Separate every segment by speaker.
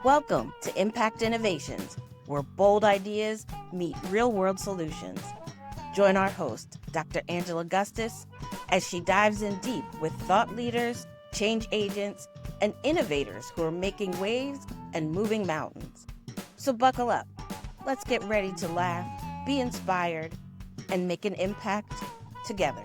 Speaker 1: Welcome to Impact Innovations, where bold ideas meet real-world solutions. Join our host, Dr. Angela Gustis, as she dives in deep with thought leaders, change agents, and innovators who are making waves and moving mountains. So buckle up. Let's get ready to laugh, be inspired, and make an impact together.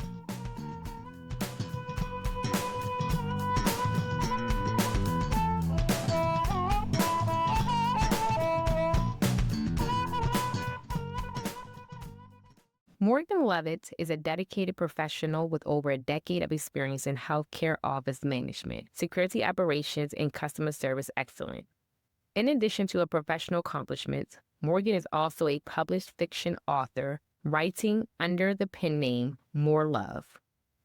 Speaker 2: Morgan Lovett is a dedicated professional with over a decade of experience in healthcare office management, security operations, and customer service excellence. In addition to her professional accomplishments, Morgan is also a published fiction author, writing under the pen name Mor Love.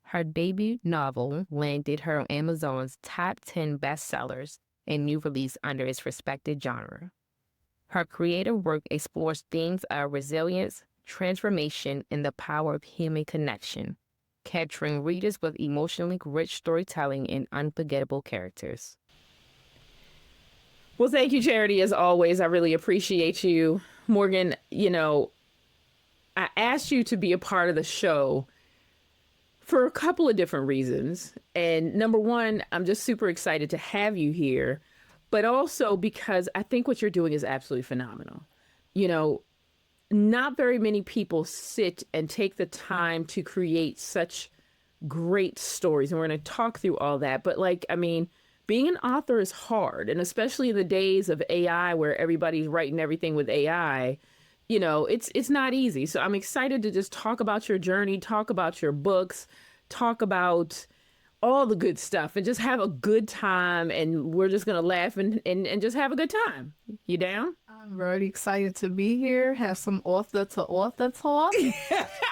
Speaker 2: Her debut novel landed her on Amazon's top 10 bestsellers and new release under its respected genre. Her creative work explores themes of resilience, transformation, and the power of human connection, capturing readers with emotionally rich storytelling and unforgettable characters.
Speaker 3: Well, thank you, Charity, as always. I really appreciate you. Morgan, I asked you to be a part of the show for a couple of different reasons. And number one, I'm just super excited to have you here, but also because I think what you're doing is absolutely phenomenal. Not very many people sit and take the time to create such great stories. And we're going to talk through all that. But being an author is hard. And especially in the days of AI, where everybody's writing everything with AI, it's not easy. So I'm excited to just talk about your journey, talk about your books, talk about all the good stuff, and just have a good time. And we're just going to laugh and just have a good time. You down?
Speaker 4: I'm very excited to be here, have some author-to-author talk.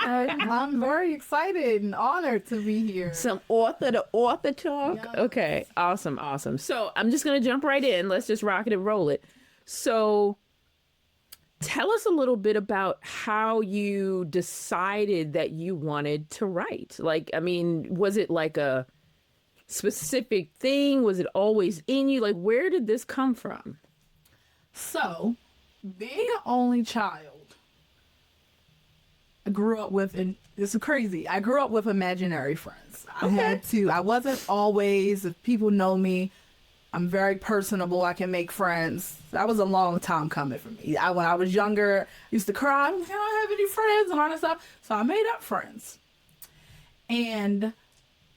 Speaker 4: I'm very excited and honored to be here.
Speaker 3: Some author-to-author talk? Yes. Okay, awesome. So I'm just going to jump right in. Let's just rock it and roll it. So tell us a little bit about how you decided that you wanted to write. Was it like a specific thing? Was it always in you? Where did this come from?
Speaker 4: So, being an only child, I grew up with, and this is crazy, I grew up with imaginary friends. I wasn't always, if people know me, I'm very personable. I can make friends. That was a long time coming for me. When I was younger, I used to cry, I don't have any friends and all that stuff. So I made up friends. And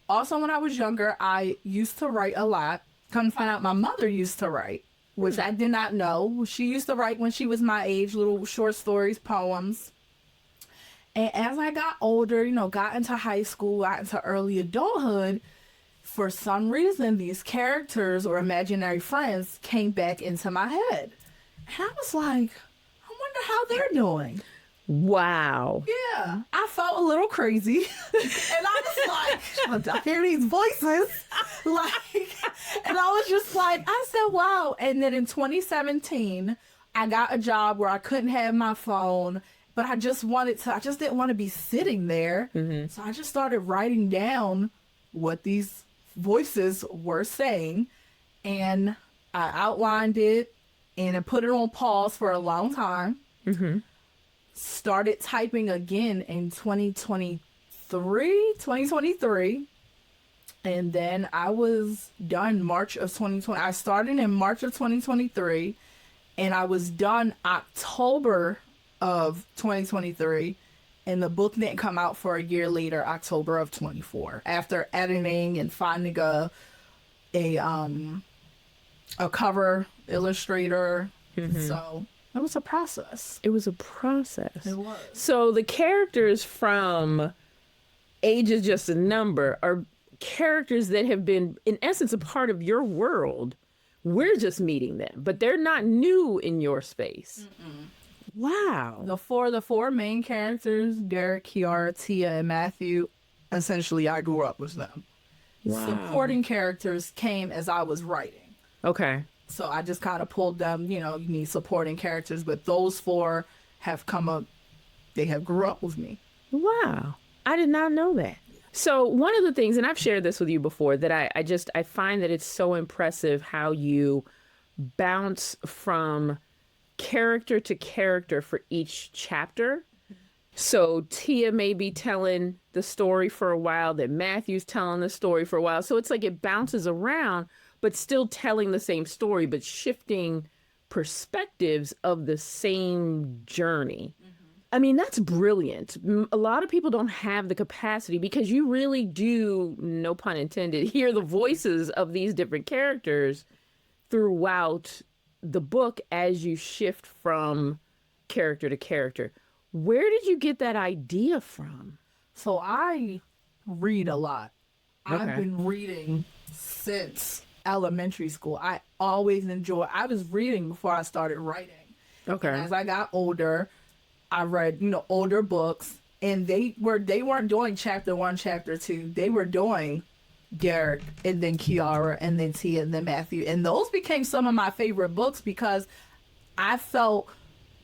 Speaker 4: also when I was younger, I used to write a lot. Come to find out my mother used to write, which I did not know. She used to write when she was my age, little short stories, poems. And as I got older, got into high school, got into early adulthood, for some reason, these characters or imaginary friends came back into my head. And I was like, I wonder how they're doing.
Speaker 3: Wow.
Speaker 4: Yeah. I felt a little crazy. And I was like, I hear these voices. And I was just like, I said, wow. And then in 2017, I got a job where I couldn't have my phone, but I just didn't want to be sitting there. Mm-hmm. So I just started writing down what these voices were saying, and I outlined it and I put it on pause for a long time. Mm-hmm. Started typing again in 2023, and then I was done March of 2020. I started in March of 2023, and I was done October of 2023. And the book didn't come out for a year later, October of 24, after editing and finding a cover illustrator. Mm-hmm. So it was a process.
Speaker 3: It was a process.
Speaker 4: It was.
Speaker 3: So the characters from Age is Just a Number are characters that have been, in essence, a part of your world. We're just meeting them, but they're not new in your space. Mm-mm. Wow.
Speaker 4: The four main characters, Derek, Kiara, Tia, and Matthew, essentially I grew up with them. Wow. Supporting characters came as I was writing.
Speaker 3: Okay.
Speaker 4: So I just kind of pulled them, you need supporting characters, but those four have come up, they have grew up with me.
Speaker 3: Wow. I did not know that. So one of the things, and I've shared this with you before, that I find that it's so impressive how you bounce from character to character for each chapter. So Tia may be telling the story for a while, then Matthew's telling the story for a while. So it's like it bounces around, but still telling the same story, but shifting perspectives of the same journey. I mean, that's brilliant. A lot of people don't have the capacity because you really do, no pun intended, hear the voices of these different characters throughout the book as you shift from character to character. Where did you get that idea from?
Speaker 4: So I read a lot.
Speaker 3: Okay.
Speaker 4: I've been reading since elementary school. I was reading before I started writing.
Speaker 3: Okay.
Speaker 4: And as I got older, I read, older books, and they weren't doing chapter 1, chapter 2. They were doing Garrett and then Kiara and then Tia and then Matthew. And those became some of my favorite books because I felt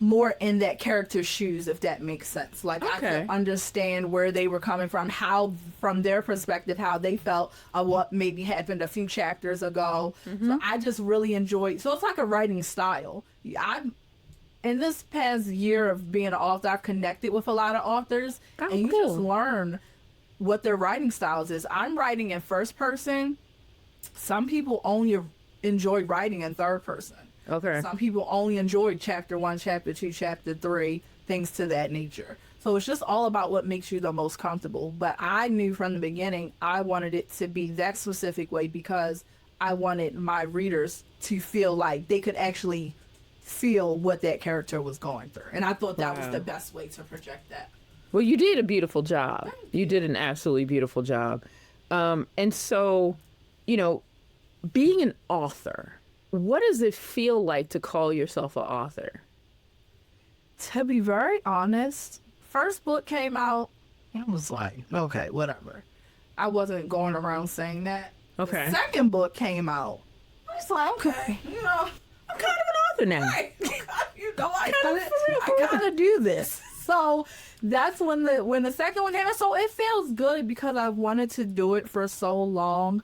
Speaker 4: more in that character's shoes, if that makes sense. Like, I could understand where they were coming from, how, from their perspective, how they felt of what maybe happened a few chapters ago. So I just really enjoyed. So it's like a writing style. In this past year of being an author, I've connected with a lot of authors, and you just learn what their writing styles is. I'm writing in first person. Some people only enjoy writing in third person.
Speaker 3: Okay.
Speaker 4: Some people only enjoy chapter 1, chapter 2, chapter 3, things to that nature. So it's just all about what makes you the most comfortable. But I knew from the beginning I wanted it to be that specific way because I wanted my readers to feel like they could actually feel what that character was going through. And I thought that was the best way to project that.
Speaker 3: Well, you did a beautiful job. You did an absolutely beautiful job. And so, being an author, what does it feel like to call yourself an author?
Speaker 4: To be very honest, first book came out, I was like, okay, whatever. I wasn't going around saying that.
Speaker 3: Okay.
Speaker 4: The second book came out. I was like, okay,
Speaker 3: I'm kind of an author now.
Speaker 4: right. I gotta do this. So that's when the second one came out. So it feels good because I wanted to do it for so long.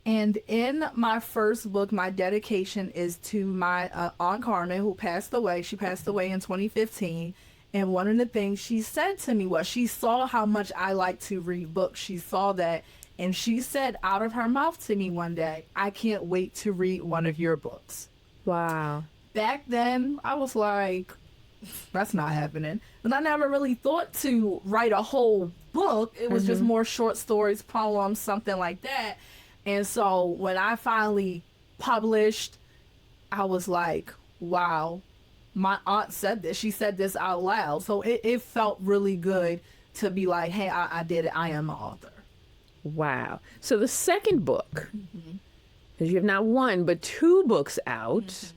Speaker 4: And in my first book, my dedication is to my Aunt Carmen, who passed away. She passed away in 2015. And one of the things she said to me was she saw how much I like to read books. She saw that. And she said out of her mouth to me one day, I can't wait to read one of your books.
Speaker 3: Wow.
Speaker 4: Back then, I was like, that's not happening. But I never really thought to write a whole book. It was just more short stories, poems, something like that. And so when I finally published, I was like, wow, my aunt said this. She said this out loud. So it felt really good to be like, hey, I did it. I am an author.
Speaker 3: Wow. So the second book, because you have not one, but 2 books out,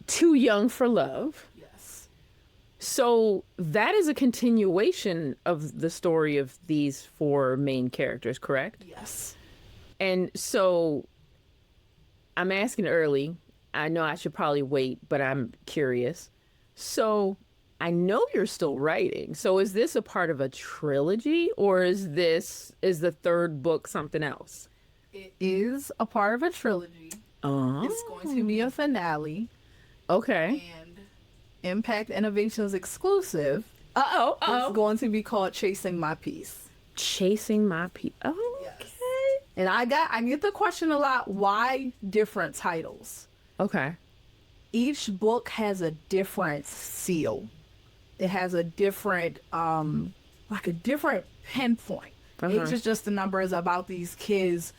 Speaker 3: Too Young for Love.
Speaker 4: Yes.
Speaker 3: So that is a continuation of the story of these 4 main characters, correct?
Speaker 4: Yes.
Speaker 3: And so I'm asking early. I know I should probably wait, but I'm curious. So I know you're still writing. So is this a part of a trilogy, or is the third book something else?
Speaker 4: It is a part of a trilogy.
Speaker 3: Oh.
Speaker 4: It's going to be a finale.
Speaker 3: Okay.
Speaker 4: And Impact Innovations exclusive.
Speaker 3: Uh-oh.
Speaker 4: It's going to be called Chasing My Peace.
Speaker 3: Chasing My Peace. Oh,
Speaker 4: Yes.
Speaker 3: okay.
Speaker 4: And I get the question a lot, why different titles?
Speaker 3: Okay.
Speaker 4: Each book has a different seal. It has a different, like a different pinpoint. Age is just the numbers about these kids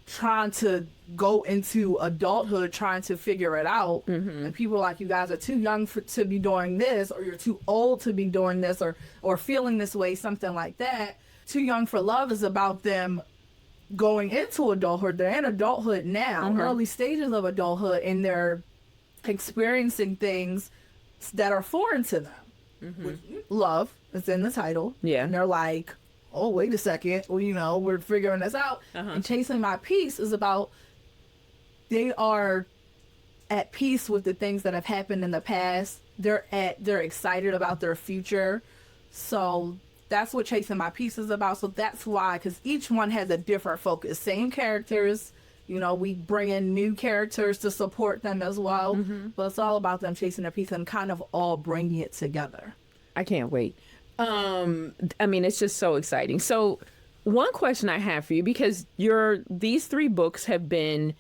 Speaker 4: trying to go into adulthood, trying to figure it out. And people are like, you guys are too young to be doing this, or you're too old to be doing this, or feeling this way, something like that. Too Young for Love is about them going into adulthood. They're in adulthood now, early stages of adulthood, and they're experiencing things that are foreign to them. Love is in the title.
Speaker 3: Yeah.
Speaker 4: And they're like, oh, wait a second. Well, we're figuring this out. And Chasing My Peace is about they are at peace with the things that have happened in the past. They're excited about their future. So that's what Chasing My Peace is about. So that's why, because each one has a different focus. Same characters, You know, we bring in new characters to support them as well. But it's all about them chasing their peace and kind of all bringing it together.
Speaker 3: I can't wait. I mean, it's just so exciting. So one question I have for you, because these 3 books have been,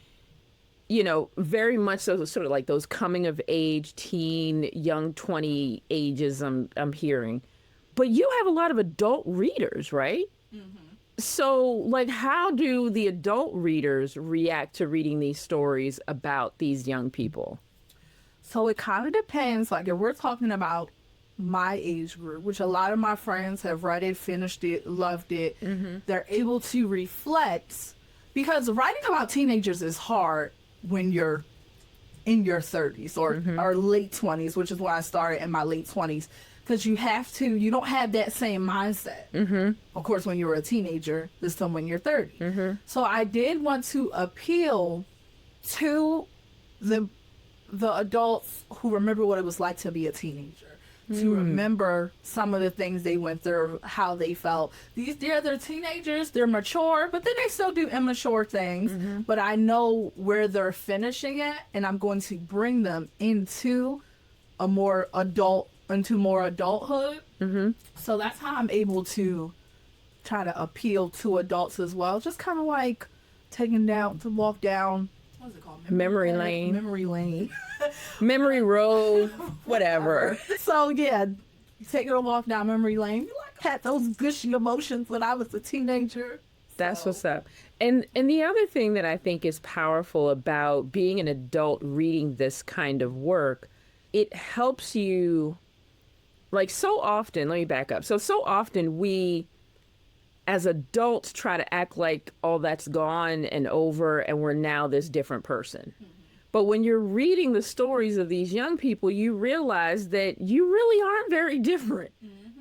Speaker 3: you know, very much so sort of like those coming of age, teen, young 20 ages I'm hearing. But you have a lot of adult readers, right? So, like, how do the adult readers react to reading these stories about these young people?
Speaker 4: So it kind of depends. Like, if we're talking about my age group, which a lot of my friends have read it, finished it, loved it, they're able to reflect, because writing about teenagers is hard when you're in your 30s or late 20s, which is when I started in my late 20s. Because you don't have that same mindset. Of course, when you were a teenager, this time when you're 30. So I did want to appeal to the adults who remember what it was like to be a teenager, to remember some of the things they went through, how they felt. They're teenagers, they're mature, but then they still do immature things. But I know where they're finishing at, and I'm going to bring them into more adulthood. So that's how I'm able to try to appeal to adults as well. Just kind of like walk down, what's it called?
Speaker 3: Memory lane.
Speaker 4: Memory lane.
Speaker 3: Memory road, whatever.
Speaker 4: So yeah, taking a walk down memory lane. I had those gushy emotions when I was a teenager.
Speaker 3: That's what's up. And the other thing that I think is powerful about being an adult reading this kind of work, it helps you. Like, so often, let me back up. So often we, as adults, try to act like all that's gone and over and we're now this different person. But when you're reading the stories of these young people, you realize that you really aren't very different.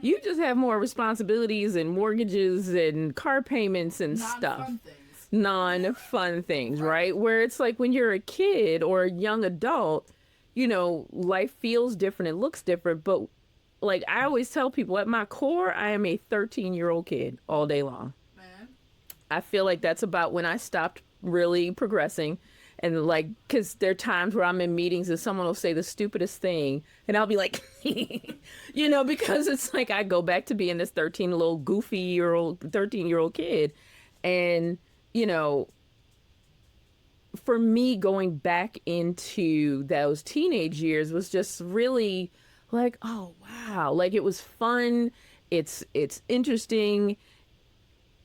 Speaker 3: You just have more responsibilities and mortgages and car payments and stuff. Non-fun things, right? Where it's like when you're a kid or a young adult, you know, life feels different, it looks different, but like I always tell people, at my core, I am a 13-year-old kid all day long. Man. I feel like that's about when I stopped really progressing. And like, because there are times where I'm in meetings and someone will say the stupidest thing and I'll be like, you know, because it's like I go back to being this 13-year-old kid. And, you know, for me, going back into those teenage years was just really like, oh, wow. Like, it was fun. It's interesting.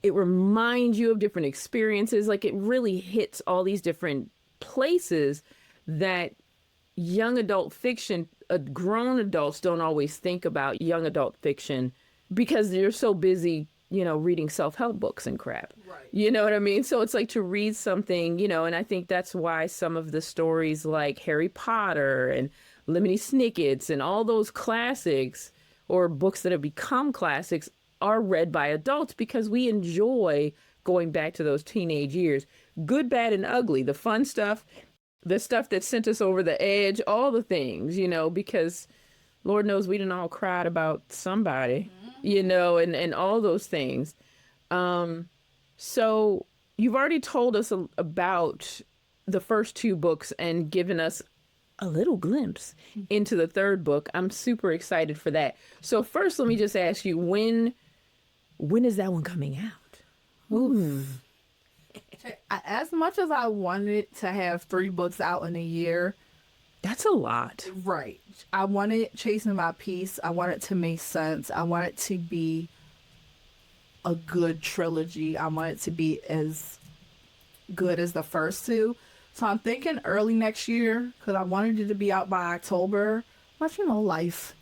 Speaker 3: It reminds you of different experiences. Like, it really hits all these different places that young adult fiction, grown adults don't always think about young adult fiction because they're so busy, you know, reading self-help books and crap. Right. You know what I mean? So it's like to read something, you know, and I think that's why some of the stories like Harry Potter and Lemony Snicket's and all those classics or books that have become classics are read by adults because we enjoy going back to those teenage years. Good, bad, and ugly, the fun stuff, the stuff that sent us over the edge, all the things, you know, because Lord knows we didn't all cried about somebody, you know, and all those things. So you've already told us about the first 2 books and given us a little glimpse into the 3rd book. I'm super excited for that. So first, let me just ask you, when is that one coming out? Ooh.
Speaker 4: As much as I wanted to have 3 books out in a year,
Speaker 3: that's a lot.
Speaker 4: Right. I wanted Chasing My Peace. I want it to make sense. I want it to be a good trilogy. I want it to be as good as the first 2. So I'm thinking early next year because I wanted it to be out by October. But, you know, life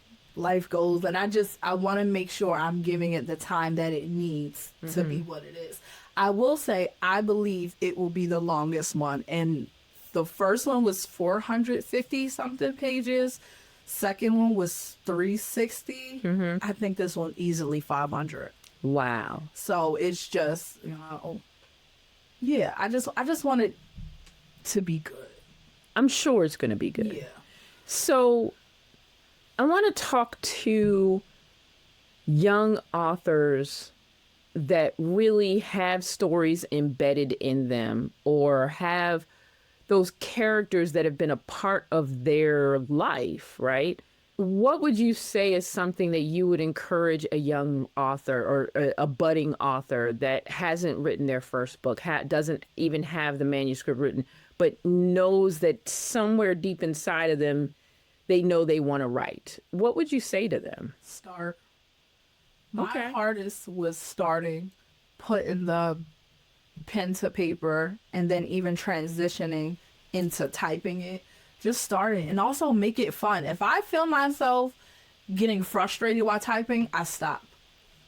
Speaker 4: goes. And I want to make sure I'm giving it the time that it needs to be what it is. I will say I believe it will be the longest one. And the first one was 450-something pages. Second one was 360. I think this one easily 500.
Speaker 3: Wow.
Speaker 4: So it's just, you know, yeah, I just want it to be good.
Speaker 3: I'm sure it's going to be good.
Speaker 4: Yeah.
Speaker 3: So I want to talk to young authors that really have stories embedded in them or have those characters that have been a part of their life, right? What would you say is something that you would encourage a young author or a budding author that hasn't written their first book, doesn't even have the manuscript written, but knows that somewhere deep inside of them, they know they want to write? What would you say to them?
Speaker 4: Start. My hardest was starting, putting the pen to paper, and then even transitioning into typing it. Just starting, and also make it fun. If I feel myself getting frustrated while typing, I stop.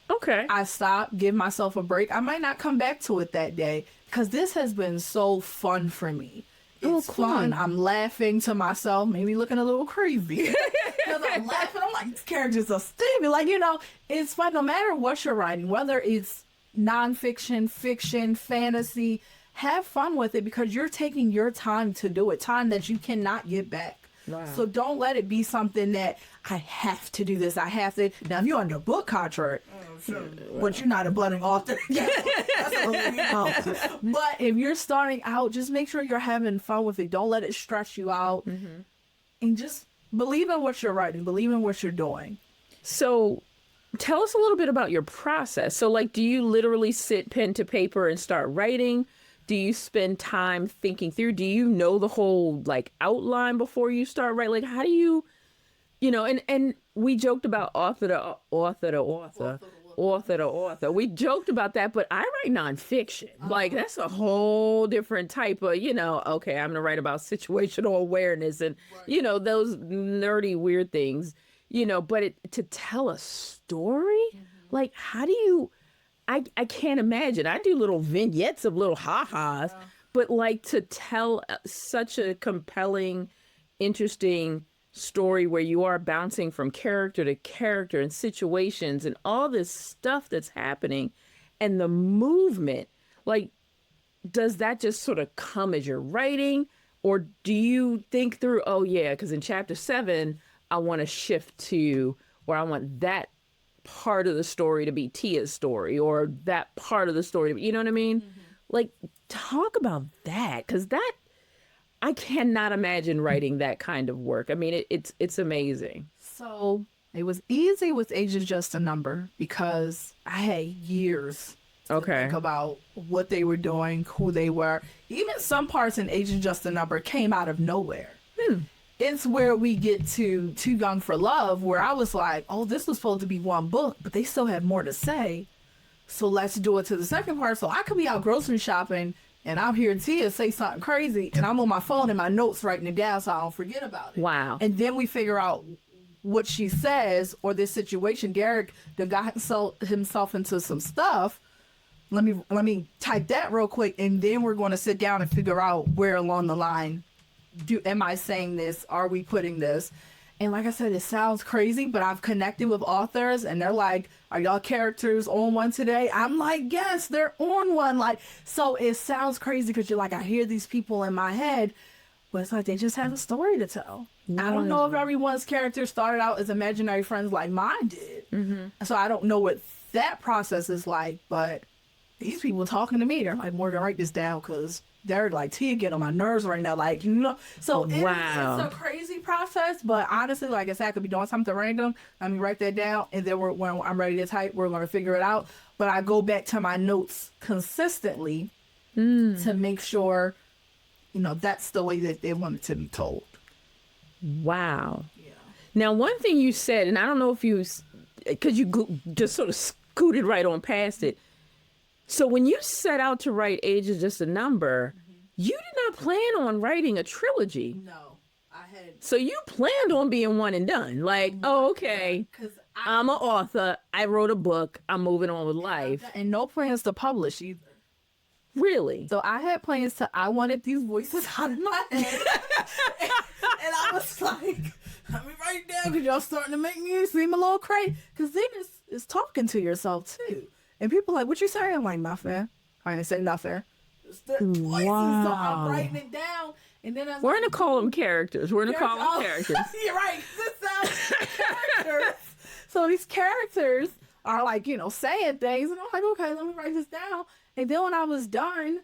Speaker 3: Okay.
Speaker 4: I stop, give myself a break. I might not come back to it that day because this has been so fun for me. It's fun. I'm laughing to myself, maybe looking a little crazy. Because I'm laughing. I'm like, these characters are stupid. Like, it's fun no matter what you're writing, whether it's nonfiction, fiction, fantasy. Have fun with it because you're taking your time to do it, time that you cannot get back. Wow. So don't let it be something that I have to do this. I have to. Now, if you're under a book contract, but you're not a budding author, but if you're starting out, just make sure you're having fun with it. Don't let it stress you out. Mm-hmm. And just believe in what you're writing. Believe in what you're doing.
Speaker 3: So tell us a little bit about your process. So, like, do you literally sit pen to paper and start writing? Do you spend time thinking through? Do you know the whole like outline before you start writing? Like, how do you, and we joked about author to author. We joked about that, but I write nonfiction. Like, that's a whole different type of, okay, I'm going to write about situational awareness and, those nerdy, weird things, but to tell a story, like, how do you... I can't imagine. I do little vignettes of little ha-has, but like to tell such a compelling, interesting story where you are bouncing from character to character and situations and all this stuff that's happening and the movement, like, does that just sort of come as you're writing? Or do you think through, oh yeah, because in chapter 7, I want to shift to, or I want that part of the story to be Tia's story, or that part of the story to be, you know what I mean? Mm-hmm. Like, talk about that, because that, I cannot imagine writing that kind of work. I mean, it's amazing.
Speaker 4: So it was easy with Age is Just a Number because I had years to think about what they were doing, who they were. Even some parts in Age is Just a Number came out of nowhere. It's where we get to Too Young for Love, where I was like, oh, this was supposed to be one book, but they still had more to say. So let's do it to the second part. So I could be out grocery shopping and I'm hearing Tia say something crazy and I'm on my phone and my notes writing it down so I don't forget about it.
Speaker 3: Wow.
Speaker 4: And then we figure out what she says or this situation. Derek done got himself into some stuff. Let me type that real quick, and then we're going to sit down and figure out where along the line am I saying this? Are we putting this? And like I said, it sounds crazy, but I've connected with authors and they're like, are y'all characters on one today? I'm like, yes, they're on one. Like, so it sounds crazy because you're like, I hear these people in my head, but it's like they just have a story to tell. I don't know if everyone's character started out as imaginary friends like mine did. Mm-hmm. So I don't know what that process is like, but these people talking to me, they're like, Morgan, write this down because they're like, Tia, get on my nerves right now. Like, so it's a crazy process. But honestly, like I said, I could be doing something random. Let me write that down. And then when I'm ready to type, we're going to figure it out. But I go back to my notes consistently to make sure, that's the way that they want it to be told.
Speaker 3: Wow. Yeah. Now, one thing you said, and I don't know if because you just sort of scooted right on past it. So when you set out to write Age is Just a Number, you did not plan on writing a trilogy.
Speaker 4: No, I had.
Speaker 3: So you planned on being one and done. Like, oh, okay, I'm an author. I wrote a book. I'm moving on with life.
Speaker 4: And no plans to publish either.
Speaker 3: Really?
Speaker 4: So I had plans I wanted these voices out of my head. and I was like, let me write it down because y'all starting to make me seem a little crazy. Because then it's talking to yourself too. And people are like, what you say? I'm like, nothing. I didn't say nothing. Wow. So I'm writing it down. And then
Speaker 3: we're going to call them characters. We're going to call them characters.
Speaker 4: You're right. This sounds characters. So these characters are like, saying things. And I'm like, okay, let me write this down. And then when I was done,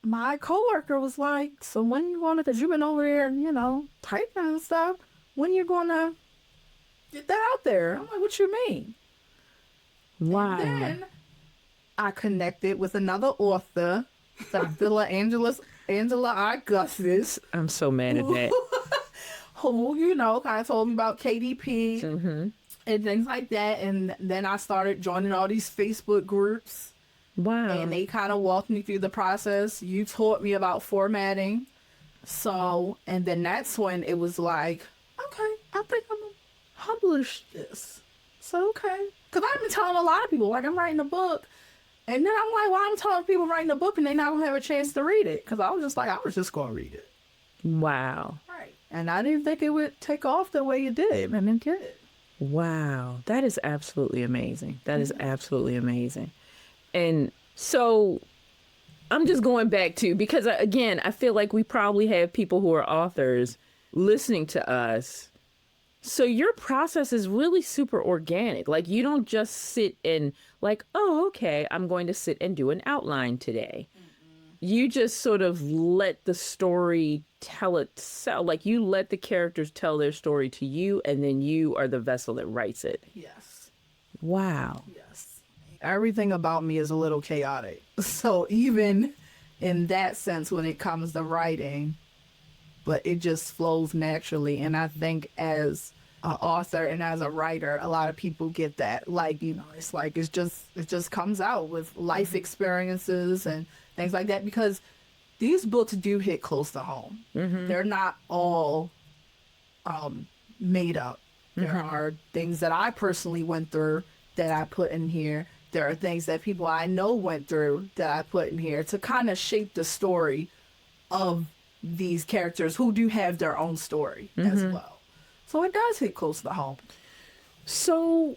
Speaker 4: my coworker was like, so when you going to, because you've been over there, typing and stuff, when you going to get that out there? I'm like, what you mean?
Speaker 3: Wow.
Speaker 4: And then I connected with another author, Angela Augustus.
Speaker 3: I'm so mad at that.
Speaker 4: Who, kind of told me about KDP and things like that. And then I started joining all these Facebook groups.
Speaker 3: Wow.
Speaker 4: And they kind of walked me through the process. You taught me about formatting. So, and then that's when it was like, okay, I think I'm going to publish this. So, okay. Because I've been telling a lot of people, like, I'm writing a book. And then I'm like, well, I'm telling people writing a book and they not going to have a chance to read it. Because I was just like, I was just going to read it.
Speaker 3: Wow.
Speaker 4: Right. And I didn't think it would take off the way it did. And it did.
Speaker 3: Wow. That is absolutely amazing. That is absolutely amazing. And so I'm just going back to, because again, I feel like we probably have people who are authors listening to us. So your process is really super organic. Like you don't just sit and like, oh, okay, I'm going to sit and do an outline today. You just sort of let the story tell itself. Like you let the characters tell their story to you, and then you are the vessel that writes it.
Speaker 4: Yes.
Speaker 3: Wow.
Speaker 4: Yes. Everything about me is a little chaotic. So even in that sense, when it comes to writing, but it just flows naturally. And I think as an author and as a writer, a lot of people get that. Like, it's like, it just comes out with life experiences and things like that, because these books do hit close to home. They're not all made up. There are things that I personally went through that I put in here. There are things that people I know went through that I put in here to kind of shape the story of these characters who do have their own story as well. So it does hit close to home.
Speaker 3: So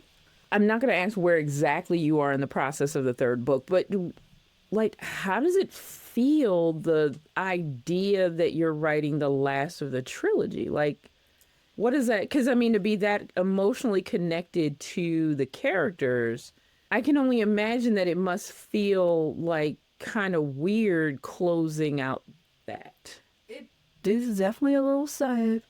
Speaker 3: I'm not going to ask where exactly you are in the process of the third book, but like, how does it feel, the idea that you're writing the last of the trilogy? Like, what is that? Because, I mean, to be that emotionally connected to the characters, I can only imagine that it must feel like kind of weird closing out that.
Speaker 4: This is definitely a little sad.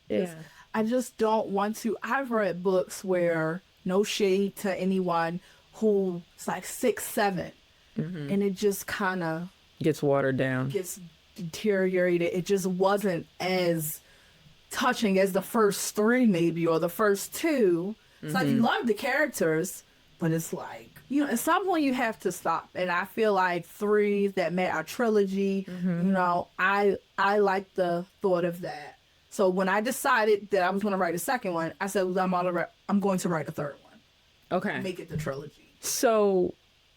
Speaker 3: Yeah.
Speaker 4: I just don't want to. I've read books where, no shade to anyone, who it's like 6, 7, and it just kind of
Speaker 3: Gets watered down.
Speaker 4: gets deteriorated. It just wasn't as touching as the first 3, maybe, or the first 2. It's like you love the characters, but it's like, at some point you have to stop. And I feel like 3 that made our trilogy, I like the thought of that. So when I decided that I was going to write a second one, I said, well, I'm going to write a third one.
Speaker 3: Okay.
Speaker 4: Make it the trilogy.
Speaker 3: So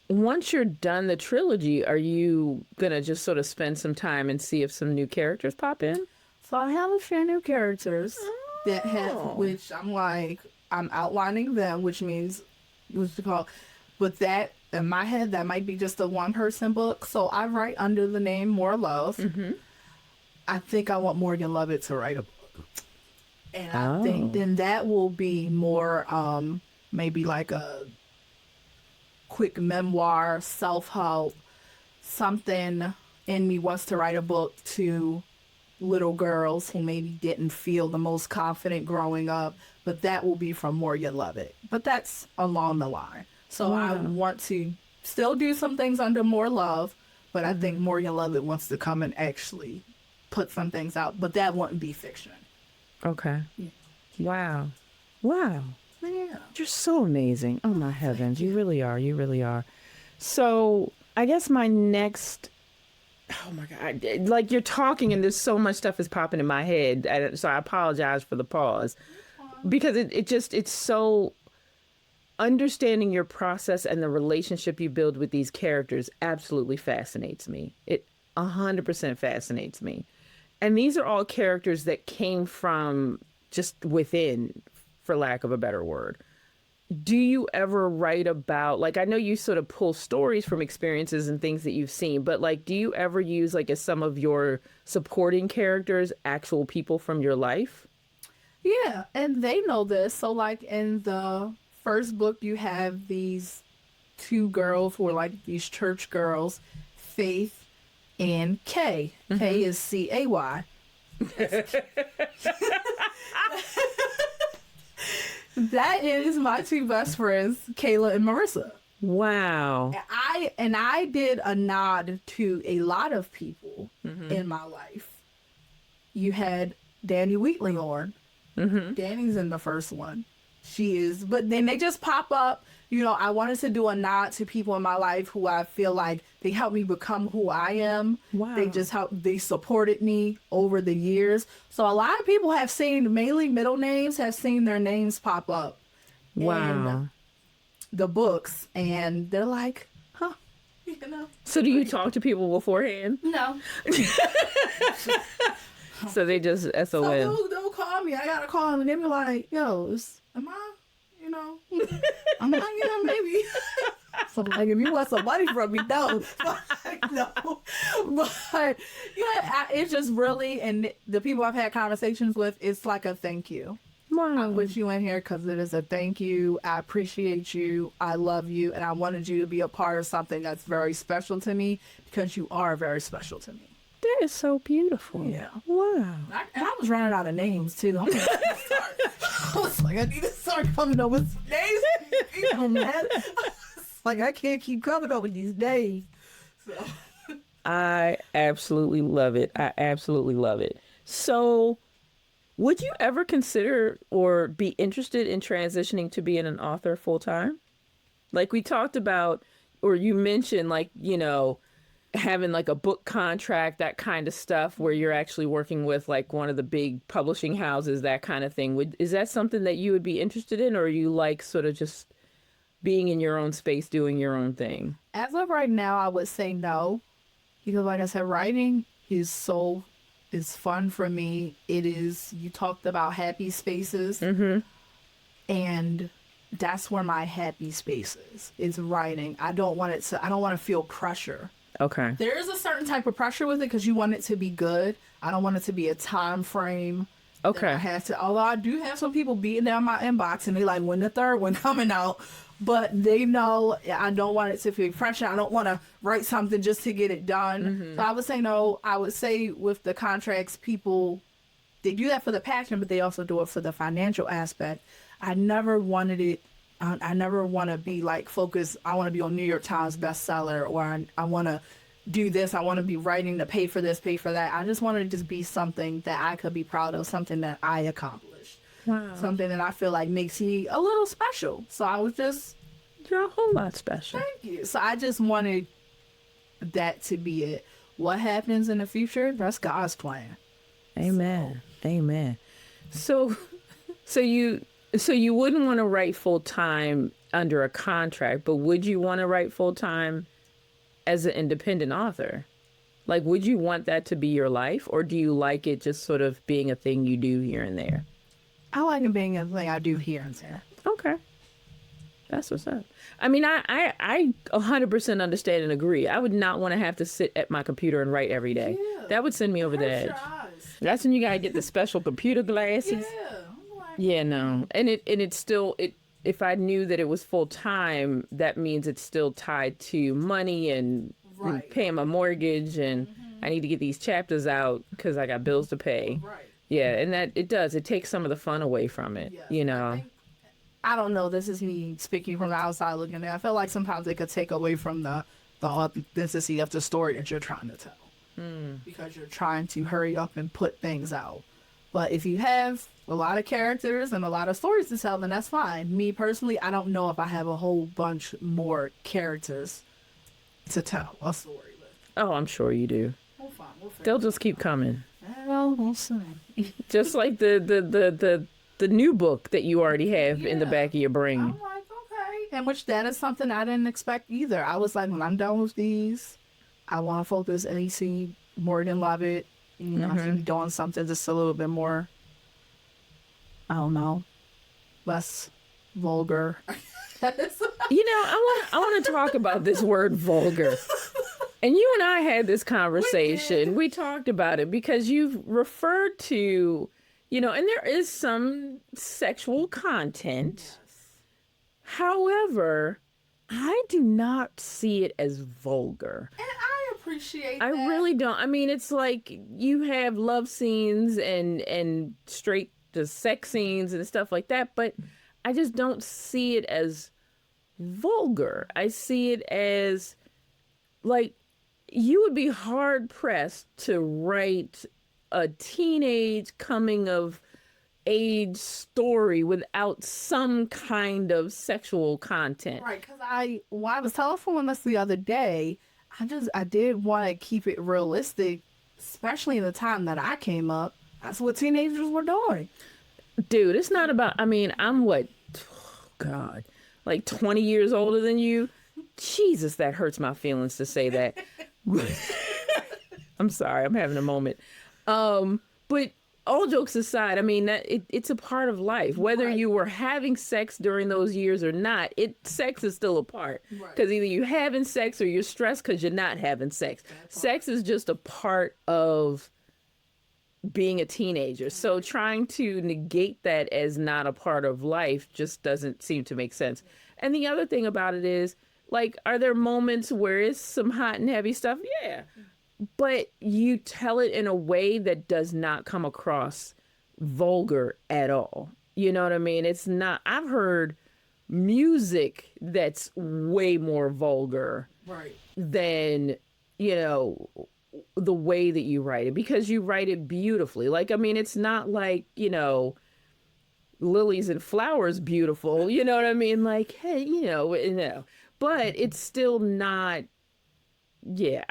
Speaker 3: once you're done the trilogy, are you going to just sort of spend some time and see if some new characters pop in?
Speaker 4: So I have a few new characters that have, which I'm outlining them, which means, what's it called? But that, in my head, that might be just a one-person book. So I write under the name Mor Love. I think I want Morgan Lovett to write a book. And I think then that will be more maybe like a quick memoir, self-help, something in me wants to write a book to little girls who maybe didn't feel the most confident growing up, but that will be from Morgan Lovett. But that's along the line. So I want to still do some things under Mor Love, but I think Morgan Lovett wants to come and actually put some things out, but that wouldn't be fiction.
Speaker 3: Okay. Yeah. Wow. Wow.
Speaker 4: Yeah.
Speaker 3: You're so amazing. Oh my heavens. You really are. You really are. So I guess my next, oh my God, like you're talking and there's so much stuff is popping in my head. So I apologize for the pause because it's so, understanding your process and the relationship you build with these characters absolutely fascinates me. It 100% fascinates me. And these are all characters that came from just within, for lack of a better word. Do you ever write about, like, I know you sort of pull stories from experiences and things that you've seen, but like, do you ever use, like, as some of your supporting characters, actual people from your life?
Speaker 4: Yeah, and they know this. So like in the first book, you have these two girls who are like these church girls, Faith and Kay. Kay is Cay. That is my two best friends, Kayla and Marissa.
Speaker 3: Wow.
Speaker 4: And I did a nod to a lot of people in my life. You had Danny Wheatley on. Danny's in the first one. She is, but then they just pop up. You know, I wanted to do a nod to people in my life who I feel like they helped me become who I am.
Speaker 3: Wow.
Speaker 4: They supported me over the years. So a lot of people have seen, mainly middle names, have seen their names pop up.
Speaker 3: Wow.
Speaker 4: In the books, and they're like, huh, you know.
Speaker 3: So do you talk to people beforehand?
Speaker 4: No.
Speaker 3: So they just SOS.
Speaker 4: So they'll call me. I gotta call them, and they be like, yo, am I, you know, I'm like, yeah, maybe. So like, if you want some money from me, no. No. But yeah, it's just really, and the people I've had conversations with, it's like a thank you.
Speaker 3: Wow.
Speaker 4: I wish you in here because it is a thank you. I appreciate you. I love you. And I wanted you to be a part of something that's very special to me because you are very special to me.
Speaker 3: That is so beautiful.
Speaker 4: Yeah.
Speaker 3: Wow.
Speaker 4: And I was running out of names too. I'm like, I was like, I need to start coming up with names. People, man. Like, I can't keep coming up with these names. So.
Speaker 3: I absolutely love it. I absolutely love it. So, would you ever consider or be interested in transitioning to being an author full time? Like we talked about, or you mentioned, like, you know, having like a book contract, that kind of stuff, where you're actually working with like one of the big publishing houses, that kind of thing. Is that something that you would be interested in, or are you like sort of just being in your own space, doing your own thing?
Speaker 4: As of right now, I would say no. Because like I said, writing is fun for me. It is, you talked about happy spaces. And that's where my happy space is writing. I don't want to feel pressure.
Speaker 3: Okay.
Speaker 4: There is a certain type of pressure with it because you want it to be good. I don't want it to be a time frame.
Speaker 3: Okay.
Speaker 4: I have to, although I do have some people beating down my inbox and they like, when the third one coming out? But they know I don't want it to feel pressure. I don't want to write something just to get it done. So I would say no. I would say with the contracts, people, they do that for the passion, but they also do it for the financial aspect. I never wanted it. I never want to be like focused. I want to be on New York Times bestseller, or I want to do this. I want to be writing to pay for this, pay for that. I just want to just be something that I could be proud of, something that I accomplished.
Speaker 3: Wow.
Speaker 4: Something that I feel like makes me a little special. So I was just...
Speaker 3: You're a whole lot special.
Speaker 4: Thank you. So I just wanted that to be it. What happens in the future, that's God's plan.
Speaker 3: Amen. So. Amen. So you wouldn't want to write full time under a contract, but would you want to write full time as an independent author? Like, would you want that to be your life, or do you like it just sort of being a thing you do here and there?
Speaker 4: I like it being a thing I do here and there.
Speaker 3: Okay. That's what's up. I mean, I 100% understand and agree. I would not want to have to sit at my computer and write every day. Yeah. That would send me over the edge. That's when you gotta get the special computer glasses.
Speaker 4: Yeah.
Speaker 3: Yeah, no. And it's still, if I knew that it was full time, that means it's still tied to money and paying my mortgage, and I need to get these chapters out because I got bills to pay.
Speaker 4: Right.
Speaker 3: Yeah, and that it takes some of the fun away from it, you know.
Speaker 4: I don't know, this is me speaking from the outside looking in. I feel like sometimes it could take away from the authenticity of the story that you're trying to tell. Because you're trying to hurry up and put things out. But if you have a lot of characters and a lot of stories to tell, then that's fine. Me personally, I don't know if I have a whole bunch more characters to tell a story with.
Speaker 3: Oh, I'm sure you do.
Speaker 4: We'll find.
Speaker 3: They'll just keep coming.
Speaker 4: Well, we'll see.
Speaker 3: Just like the new book that you already have in the back of your brain.
Speaker 4: I'm like, okay. And which that is something I didn't expect either. I was like, when I'm done with these, I want to focus AC, Morgan Lovett, you know, doing something just a little bit more, I don't know, less vulgar.
Speaker 3: You know, I want to talk about this word vulgar. And you and I had this conversation. We talked about it because you've referred to, you know, and there is some sexual content. However, I do not see it as vulgar.
Speaker 4: And I appreciate
Speaker 3: I
Speaker 4: that.
Speaker 3: really don't. I mean, it's like you have love scenes and straight to sex scenes and stuff like that, but I just don't see it as vulgar. I see it as like you would be hard pressed to write a teenage coming of age story without some kind of sexual content.
Speaker 4: Right, because I was telling someone this the other day, I did want to keep it realistic, especially in the time that I came up. That's what teenagers were doing.
Speaker 3: Dude, it's not about, I mean, I'm what, oh God, like 20 years older than you? Jesus, that hurts my feelings to say that. I'm sorry, I'm having a moment. But all jokes aside, I mean, it's a part of life. Whether you were having sex during those years or not, sex is still a part. Because either you're having sex or you're stressed because you're not having sex. Sex is just a part of being a teenager. So trying to negate that as not a part of life just doesn't seem to make sense. And the other thing about it is, like, are there moments where it's some hot and heavy stuff? Yeah. But you tell it in a way that does not come across vulgar at all. You know what I mean? It's not, I've heard music that's way more vulgar than, you know, the way that you write it, because you write it beautifully. Like, I mean, it's not like, you know, lilies and flowers beautiful, you know what I mean? Like, hey, you know, but it's still not. Yeah,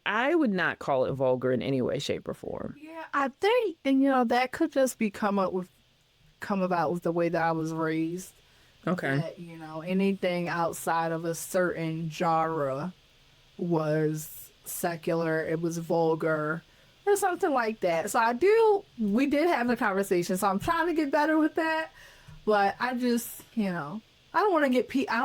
Speaker 3: I would not call it vulgar in any way, shape, or form.
Speaker 4: Yeah, I think, and you know, that could just be come about with the way that I was raised.
Speaker 3: Okay.
Speaker 4: That, you know, anything outside of a certain genre was secular, it was vulgar, or something like that. So we did have a conversation, so I'm trying to get better with that. But I just, you know, I don't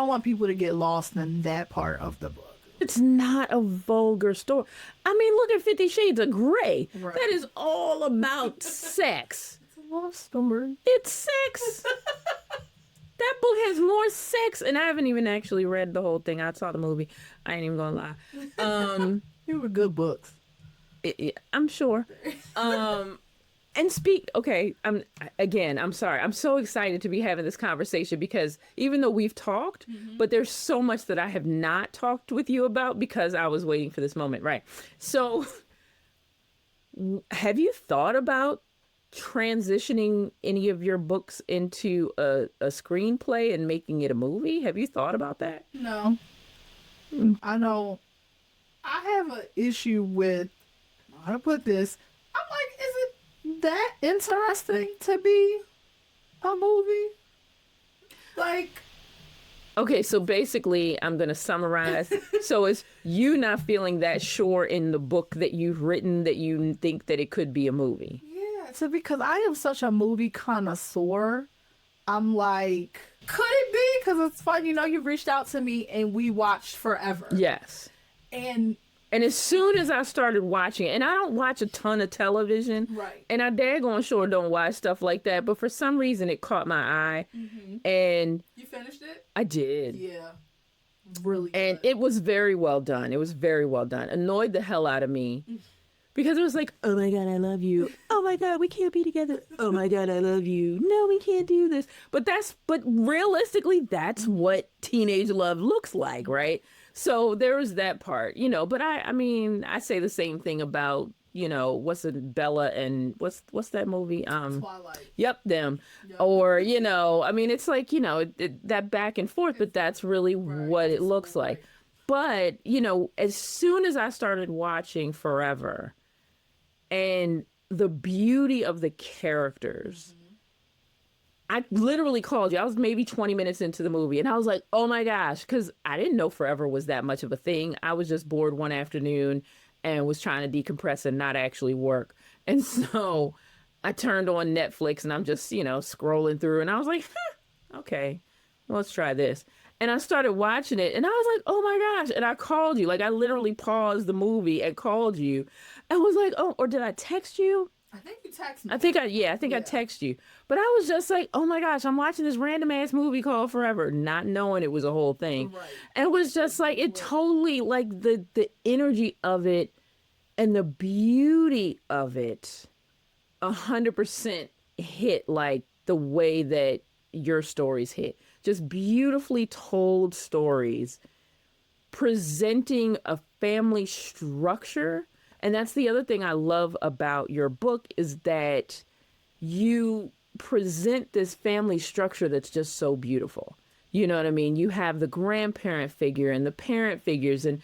Speaker 4: want people to get lost in that part of the book.
Speaker 3: It's not a vulgar story. I mean, look at 50 Shades of Grey.
Speaker 4: Right.
Speaker 3: That is all about sex.
Speaker 4: It's a love story.
Speaker 3: It's sex. That book has more sex. And I haven't even actually read the whole thing. I saw the movie. I ain't even gonna lie.
Speaker 4: They were good books.
Speaker 3: I'm sure. And I'm sorry. I'm so excited to be having this conversation because even though we've talked, but there's so much that I have not talked with you about because I was waiting for this moment. Right. So have you thought about transitioning any of your books into a screenplay and making it a movie? Have you thought about that?
Speaker 4: No. I know. I have an issue with how to put this. I'm like, is it that interesting to be a movie? Like,
Speaker 3: okay, so basically I'm going to summarize. So it's you not feeling that sure in the book that you've written that you think that it could be a movie.
Speaker 4: Yeah, so because I am such a movie connoisseur, I'm like, could it be? Because it's fun, you know, you reached out to me and we watched Forever.
Speaker 3: Yes. And as soon as I started watching it, and I don't watch a ton of television,
Speaker 4: right? And
Speaker 3: I daggone sure don't watch stuff like that, but for some reason it caught my eye. And
Speaker 4: you finished it?
Speaker 3: I did.
Speaker 4: Yeah. Really good.
Speaker 3: And it was very well done. It was very well done. Annoyed the hell out of me. Because it was like, oh my God, I love you. Oh my God, we can't be together. Oh my God, I love you. No, we can't do this. But realistically, that's what teenage love looks like, right? So there was that part, you know, but I mean, I say the same thing about, you know, what's it, Bella and what's that movie?
Speaker 4: Twilight.
Speaker 3: Yep, them.
Speaker 4: Yep.
Speaker 3: Or, you know, I mean, it's like, you know, that back and forth, but that's really what it looks like. But, you know, as soon as I started watching Forever and the beauty of the characters, I literally called you. I was maybe 20 minutes into the movie and I was like, oh my gosh, because I didn't know Forever was that much of a thing. I was just bored one afternoon and was trying to decompress and not actually work. And so I turned on Netflix and I'm just, you know, scrolling through and I was like, okay, let's try this. And I started watching it and I was like, oh my gosh. And I called you. Like I literally paused the movie and called you and was like, oh, or did I text you?
Speaker 4: I think you texted me.
Speaker 3: I think I text you. But I was just like, oh my gosh, I'm watching this random ass movie called Forever, not knowing it was a whole thing.
Speaker 4: Right.
Speaker 3: And it was just like, it totally, like the energy of it and the beauty of it 100% hit like the way that your stories hit. Just beautifully told stories presenting a family structure. And that's the other thing I love about your book is that you present this family structure that's just so beautiful. You know what I mean? You have the grandparent figure and the parent figures and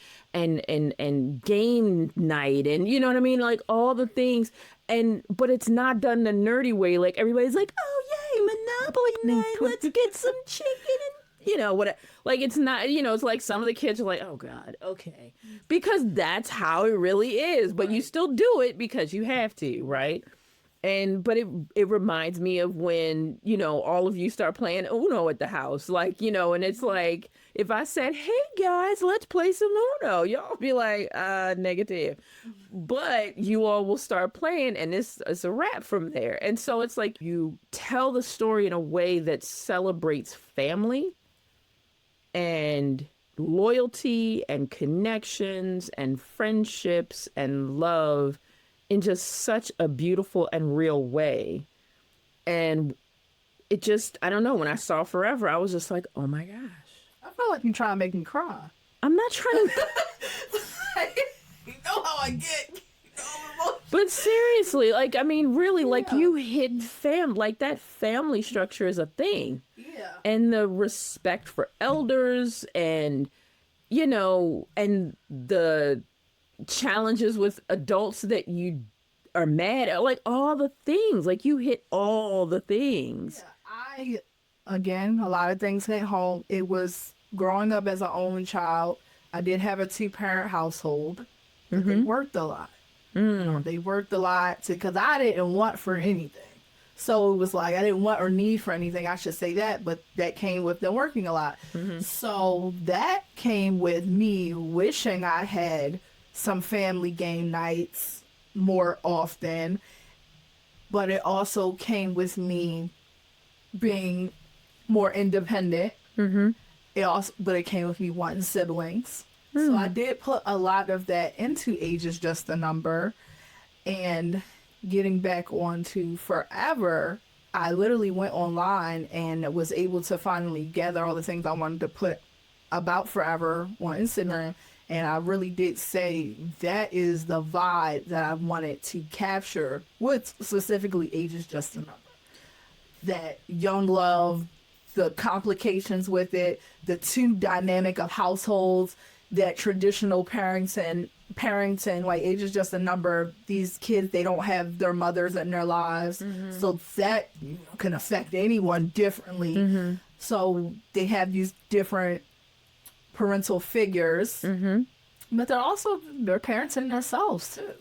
Speaker 3: game night and you know what I mean? Like all the things. But it's not done the nerdy way. Like everybody's like, oh yay, Monopoly night, let's get some chicken and you know what? Like it's not, you know, it's like some of the kids are like, oh God, okay, because that's how it really is. But you still do it because you have to, right? But it reminds me of when, you know, all of you start playing Uno at the house, like, you know, and it's like, if I said, hey guys, let's play some Uno, y'all be like, negative. But you all will start playing and it's a wrap from there. And so it's like you tell the story in a way that celebrates family and loyalty and connections and friendships and love in just such a beautiful and real way. And it just, I don't know, when I saw Forever, I was just like, oh my gosh.
Speaker 4: I feel like you're trying to make me cry.
Speaker 3: I'm not trying to.
Speaker 4: You know how I get.
Speaker 3: But seriously, like, I mean, really, like you hit like that family structure is a thing.
Speaker 4: Yeah.
Speaker 3: And the respect for elders and, you know, and the challenges with adults that you are mad at, like all the things, like you hit all the things.
Speaker 4: Yeah, again, a lot of things hit home. It was growing up as an only child. I did have a 2-parent household. They worked a lot. You know, they worked a lot because I didn't want for anything. So it was like I didn't want or need for anything. I should say that, but that came with them working a lot. So that came with me wishing I had some family game nights more often, but it also came with me being more independent. But it came with me wanting siblings. So I did put a lot of that into Age is Just a Number. And getting back on to Forever, I literally went online and was able to finally gather all the things I wanted to put about Forever on Instagram. And I really did say that is the vibe that I wanted to capture with specifically Age is Just a Number. That young love, the complications with it, the two dynamic of households, that traditional parenting, like Age is Just a Number, these kids, they don't have their mothers in their lives. So that can affect anyone differently. So they have these different parental figures, but they're also their parents and themselves too.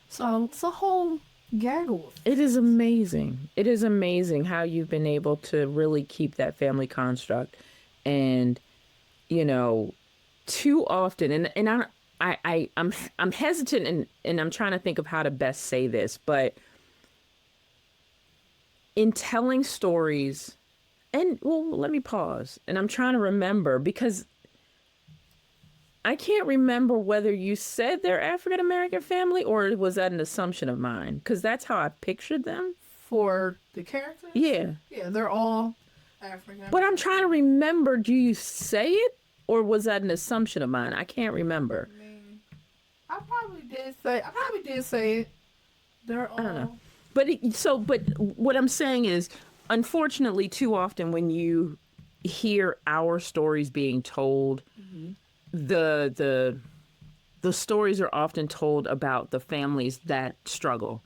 Speaker 4: So it's a whole gaggle.
Speaker 3: It is amazing. It is amazing how you've been able to really keep that family construct. And, you know, too often, and I'm hesitant and I'm trying to think of how to best say this, but in telling stories, and well, let me pause, and I'm trying to remember because I can't remember whether you said they're African American family or was that an assumption of mine? Because that's how I pictured them.
Speaker 4: For the characters?
Speaker 3: Yeah.
Speaker 4: Yeah, they're all African.
Speaker 3: But I'm trying to remember, do you say it or was that an assumption of mine? I can't remember.
Speaker 4: I mean, I probably did say it. They're all...
Speaker 3: I don't know. But what I'm saying is, unfortunately, too often when you hear our stories being told, the stories are often told about the families that struggle,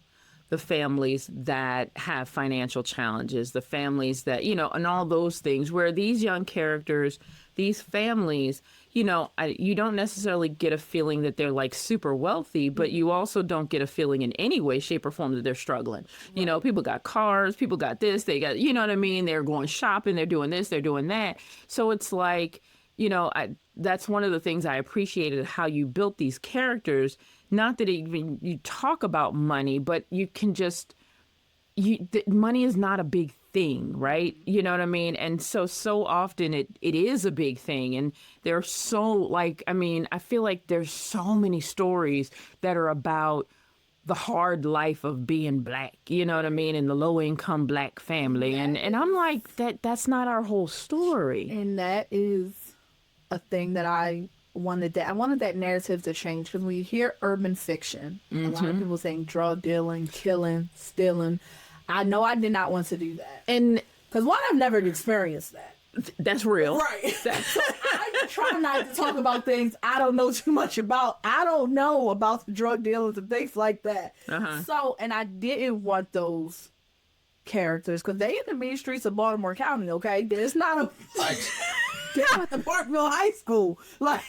Speaker 3: the families that have financial challenges, the families that, you know, and all those things where these young characters, these families, you know, you don't necessarily get a feeling that they're like super wealthy, but you also don't get a feeling in any way, shape or form that they're struggling. Right. You know, people got cars, people got this, they got, you know what I mean? They're going shopping, they're doing this, they're doing that. So it's like, you know, that's one of the things I appreciated how you built these characters not that even you talk about money, but you can just, money is not a big thing, right? You know what I mean? And so often it is a big thing. And there's so like, I mean, I feel like there's so many stories that are about the hard life of being Black, you know what I mean? And the low income Black family. And I'm like, that's not our whole story.
Speaker 4: And that is a thing that I wanted that narrative to change, because when you hear urban fiction, a lot of people saying drug dealing, killing, stealing. I know I did not want to do that. And because one, I've never experienced that.
Speaker 3: That's real.
Speaker 4: Right. So I try not to talk about things I don't know too much about. I don't know about the drug dealers and things like that. So, and I didn't want those characters, because they in the mean streets of Baltimore County, okay? There's not a bunch. They're at the Parkville High School. Like,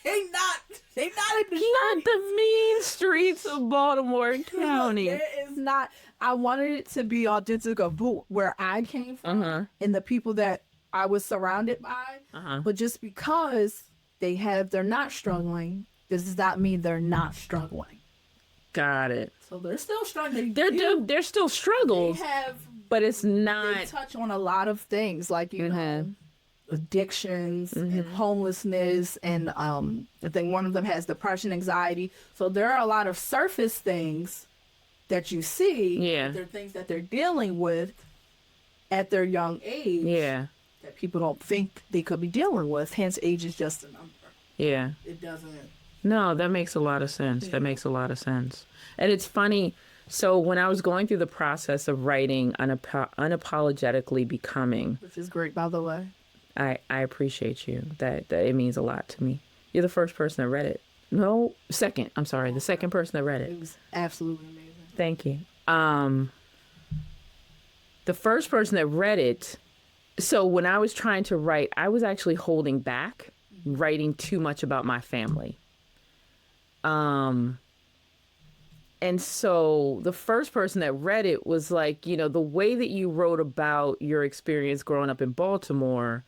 Speaker 4: they not in the
Speaker 3: Not the mean streets of Baltimore County.
Speaker 4: It is not. I wanted it to be authentic of where I came from and the people that I was surrounded by. But just because they're not struggling, this does not mean they're not struggling.
Speaker 3: Got it.
Speaker 4: So they're still struggling.
Speaker 3: They're still struggles, but it's not.
Speaker 4: They touch on a lot of things, like, you know, addictions and homelessness, and I think one of them has depression, anxiety. So there are a lot of surface things that you see. They're things that they're dealing with at their young age. That people don't think they could be dealing with. Hence, age is just a number. It doesn't.
Speaker 3: No, that makes a lot of sense. That makes a lot of sense. And it's funny. So when I was going through the process of writing Unapologetically Becoming,
Speaker 4: which is great, by the way.
Speaker 3: I appreciate you. That it means a lot to me. You're the first person that read it. No, second. I'm sorry. The second person that read it.
Speaker 4: It was absolutely amazing.
Speaker 3: Thank you. The first person that read it. So when I was trying to write, I was actually holding back writing too much about my family. And so the first person that read it was like, you know, the way that you wrote about your experience growing up in Baltimore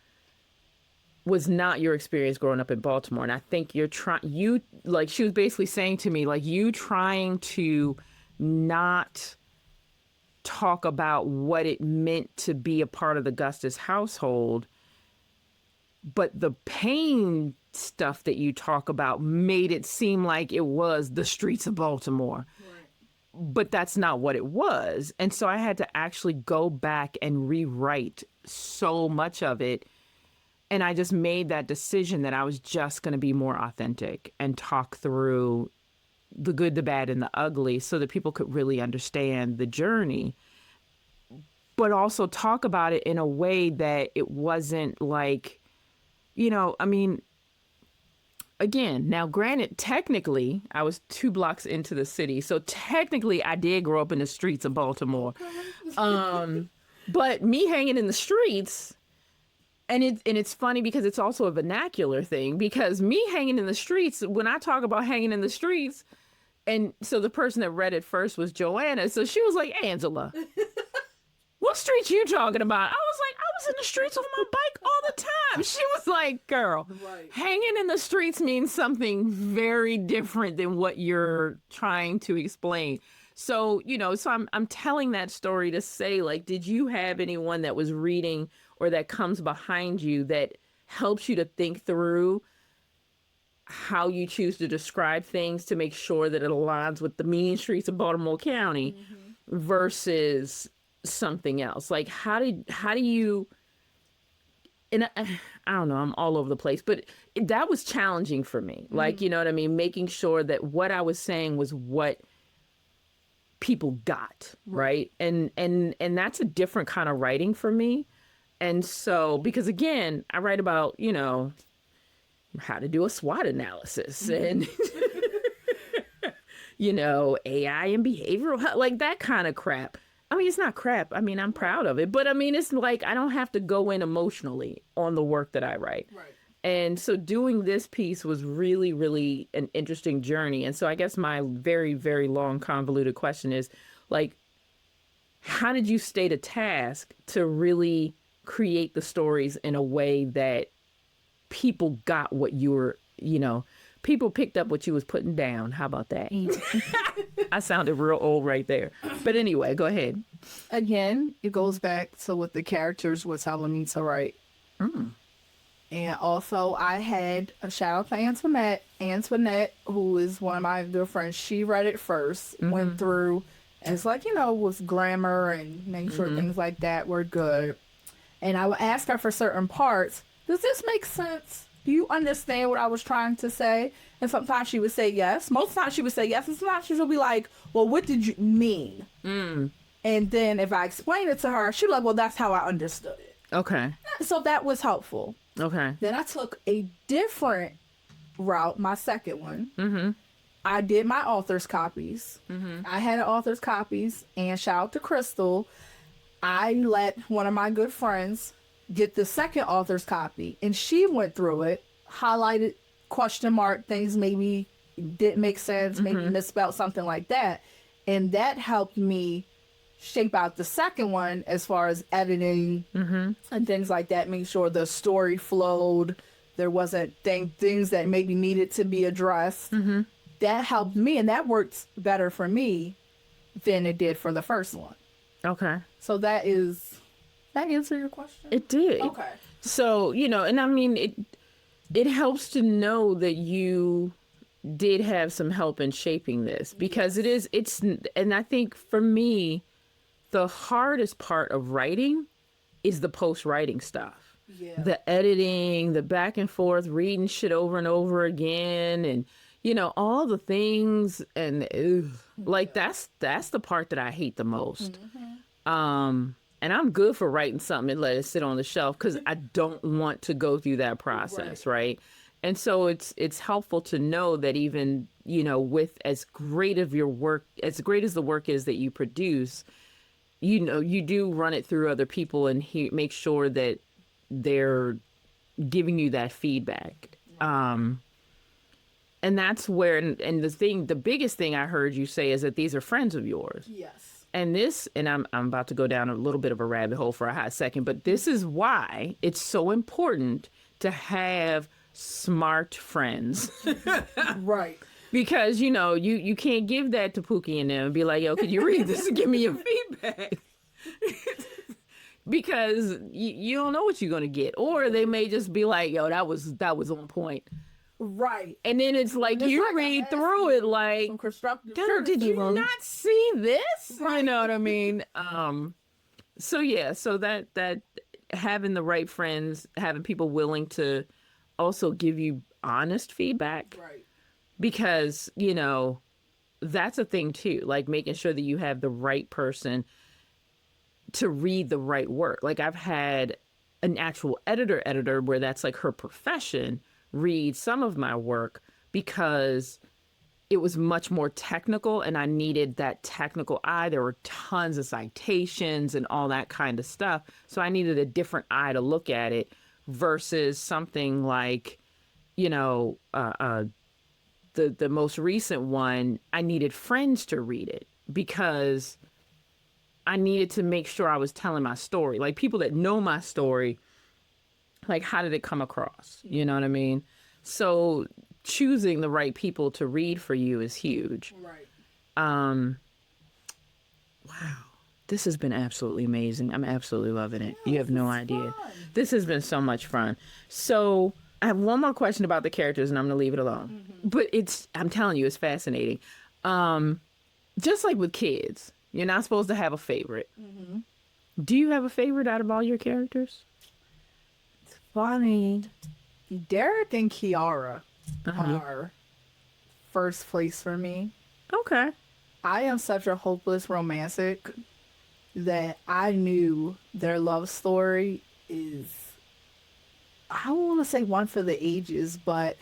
Speaker 3: was not your experience growing up in Baltimore. And I think she was basically saying to me, like, you trying to not talk about what it meant to be a part of the Gustis household, but the pain stuff that you talk about made it seem like it was the streets of Baltimore. But that's not what it was. And so I had to actually go back and rewrite so much of it. And I just made that decision that I was just going to be more authentic and talk through the good, the bad, and the ugly so that people could really understand the journey, but also talk about it in a way that it wasn't like, you know, I mean, again, now granted, technically, I was 2 blocks into the city. So technically, I did grow up in the streets of Baltimore. But me hanging in the streets, and it's funny because it's also a vernacular thing, because me hanging in the streets, when I talk about hanging in the streets, and so the person that read it first was Joanna. So she was like, Angela, what streets you talking about? I was like, I was in the streets on my bike all the time. She was like, girl, hanging in the streets means something very different than what you're trying to explain. So, you know, so I'm telling that story to say, like, did you have anyone that was reading or that comes behind you that helps you to think through how you choose to describe things to make sure that it aligns with the mean streets of Baltimore County versus something else? Like, how do you, and I don't know, I'm all over the place, but that was challenging for me. Like, you know what I mean? Making sure that what I was saying was what people got, right? And that's a different kind of writing for me. And so, because again, I write about, you know, how to do a SWOT analysis and, you know, AI and behavioral health, like that kind of crap. I mean, it's not crap. I mean, I'm proud of it, but I mean, it's like, I don't have to go in emotionally on the work that I write. And so doing this piece was really, really an interesting journey. And so I guess my very, very long convoluted question is, like, how did you stay to task to really create the stories in a way that people got what you were, you know, people picked up what you was putting down. How about that? I sounded real old right there. But anyway, go ahead.
Speaker 4: Again, it goes back to what the characters were telling me to write. And also, I had a shout out to Antoinette. Antoinette, who is one of my good friends, she read it first, went through, and it's like, with grammar and making sure things like that were good. And I would ask her for certain parts, does this make sense? Do you understand what I was trying to say? And sometimes she would say yes. Most times she would say yes. And sometimes she would be like, well, what did you mean? And then if I explained it to her, she'd be like, well, that's how I understood it.
Speaker 3: Okay.
Speaker 4: So that was helpful.
Speaker 3: Okay.
Speaker 4: Then I took a different route, my second one. I did my author's copies. I had an author's copies, and shout out to Crystal. I let one of my good friends get the second author's copy, and she went through it, highlighted question mark things maybe didn't make sense, maybe misspelled something like that, and that helped me shape out the second one as far as editing and things like that, making sure the story flowed, there wasn't things that maybe needed to be addressed. That helped me, and that worked better for me than it did for the first one.
Speaker 3: Okay.
Speaker 4: So that answer your question?
Speaker 3: It did.
Speaker 4: Okay.
Speaker 3: So, and I mean, it helps to know that you did have some help in shaping this, because and I think for me, the hardest part of writing is the post-writing stuff.
Speaker 4: Yeah.
Speaker 3: The editing, the back and forth, reading shit over and over again, and all the things, and that's the part that I hate the most. And I'm good for writing something and let it sit on the shelf because I don't want to go through that process, right? And so it's helpful to know that even, with as great as the work is that you produce, you do run it through other people and make sure that they're giving you that feedback. And that's where, and the biggest thing I heard you say is that these are friends of yours.
Speaker 4: Yes.
Speaker 3: And I'm about to go down a little bit of a rabbit hole for a hot second, but this is why it's so important to have smart friends.
Speaker 4: Right.
Speaker 3: Because, you can't give that to Pookie and them and be like, yo, can you read this and give me your feedback? Because you don't know what you're going to get. Or they may just be like, yo, that was on point.
Speaker 4: Right.
Speaker 3: And then it's like read through it like, did you not see this? You know what I mean? So that having the right friends, having people willing to also give you honest feedback.
Speaker 4: Right.
Speaker 3: Because, that's a thing too, like making sure that you have the right person to read the right work. Like I've had an actual editor where that's like her profession, read some of my work because it was much more technical and I needed that technical eye. There were tons of citations and all that kind of stuff. So I needed a different eye to look at it versus something like, the most recent one, I needed friends to read it because I needed to make sure I was telling my story. Like people that know my story, like how did it come across? You know what I mean? So choosing the right people to read for you is huge.
Speaker 4: Right.
Speaker 3: Wow. This has been absolutely amazing. I'm absolutely loving it. You have no idea. This has been so much fun. So I have one more question about the characters and I'm going to leave it alone. But I'm telling you, it's fascinating. Just like with kids, you're not supposed to have a favorite. Do you have a favorite out of all your characters?
Speaker 4: It's funny. Derek and Kiara are first place for me.
Speaker 3: Okay.
Speaker 4: I am such a hopeless romantic that I knew their love story is, I don't want to say one for the ages, but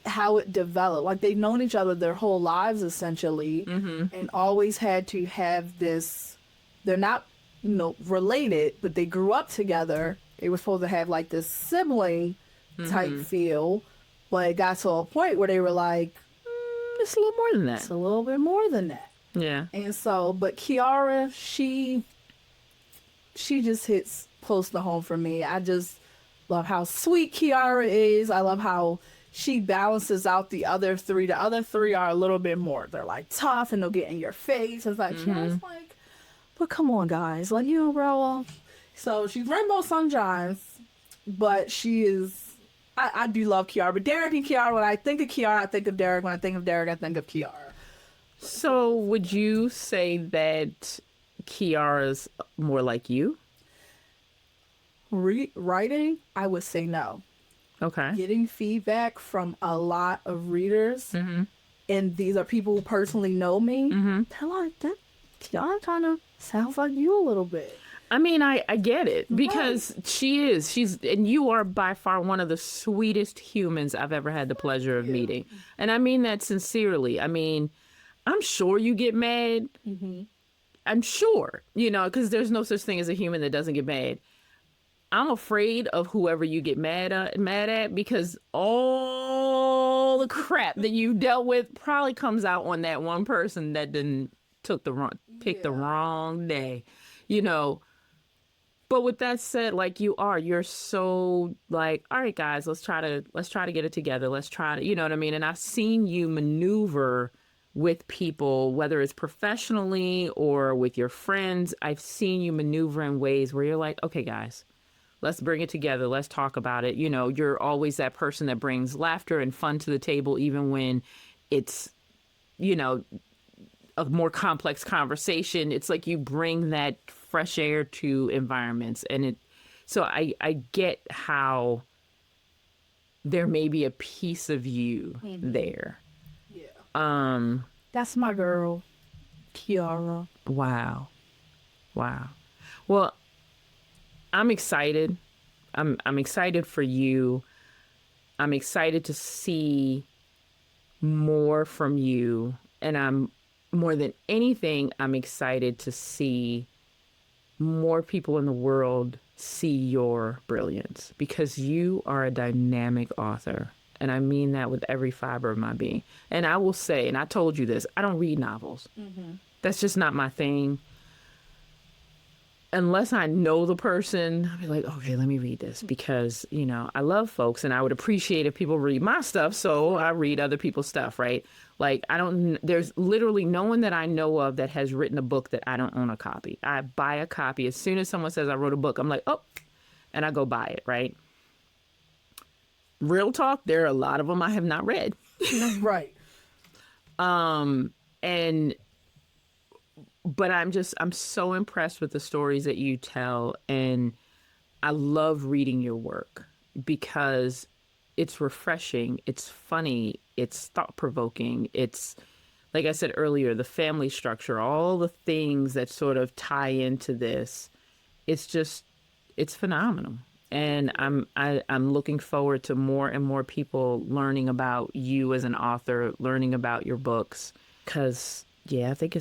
Speaker 4: how it developed. Like they've known each other their whole lives essentially, and always had to have this, they're not, related, but they grew up together. They were supposed to have like this sibling type feel, but it got to a point where they were like,
Speaker 3: it's a little more than that.
Speaker 4: It's a little bit more than that.
Speaker 3: Yeah.
Speaker 4: And so, but Kiara, she just hits close to home for me. I just love how sweet Kiara is. I love how she balances out the other three. The other three are a little bit more. They're like tough and they'll get in your face. It's like, Kiara's like, but come on, guys. Like, you know, bro. So she's Rainbow Sunshines, but she is, I do love Kiara. But Derek and Kiara, when I think of Kiara, I think of Derek. When I think of Derek, I think of Kiara.
Speaker 3: So would you say that Kiara's more like you?
Speaker 4: Writing, I would say no.
Speaker 3: Okay.
Speaker 4: Getting feedback from a lot of readers, and these are people who personally know me, they're like, that Kiara kind of sounds like you a little bit.
Speaker 3: I mean, I get it, because she's, and you are by far one of the sweetest humans I've ever had the pleasure of meeting. And I mean that sincerely. I mean, I'm sure you get mad. I'm sure, you know, because there's no such thing as a human that doesn't get mad. I'm afraid of whoever you get mad at, because all the crap that you dealt with probably comes out on that one person that picked the wrong day, you know. But with that said, like, you're so like, all right, guys, let's try to get it together. Let's try to, you know what I mean? And I've seen you maneuver with people, whether it's professionally or with your friends. I've seen you maneuver in ways where you're like, okay, guys, let's bring it together. Let's talk about it. You know, you're always that person that brings laughter and fun to the table, even when it's, you know, a more complex conversation. It's like you bring that fresh air to environments. And so I get how there may be a piece of you there. Yeah.
Speaker 4: That's my girl, Kiara.
Speaker 3: Wow. Well, I'm excited. I'm excited for you. I'm excited to see more from you. And more than anything, I'm excited to see more people in the world see your brilliance, because you are a dynamic author. And I mean that with every fiber of my being. And I will say, and I told you this, I don't read novels. That's just not my thing. Unless I know the person, I'll be like, okay, let me read this, because, you know, I love folks and I would appreciate if people read my stuff. So I read other people's stuff, right? Like, there's literally no one that I know of that has written a book that I don't own a copy. I buy a copy. As soon as someone says I wrote a book, I'm like, oh, and I go buy it, right? Real talk, there are a lot of them I have not read.
Speaker 4: Right.
Speaker 3: But I'm so impressed with the stories that you tell, and I love reading your work because it's refreshing, it's funny, it's thought-provoking, it's, like I said earlier, the family structure, all the things that sort of tie into this. It's phenomenal. And I'm looking forward to more and more people learning about you as an author, learning about your books, because yeah, I think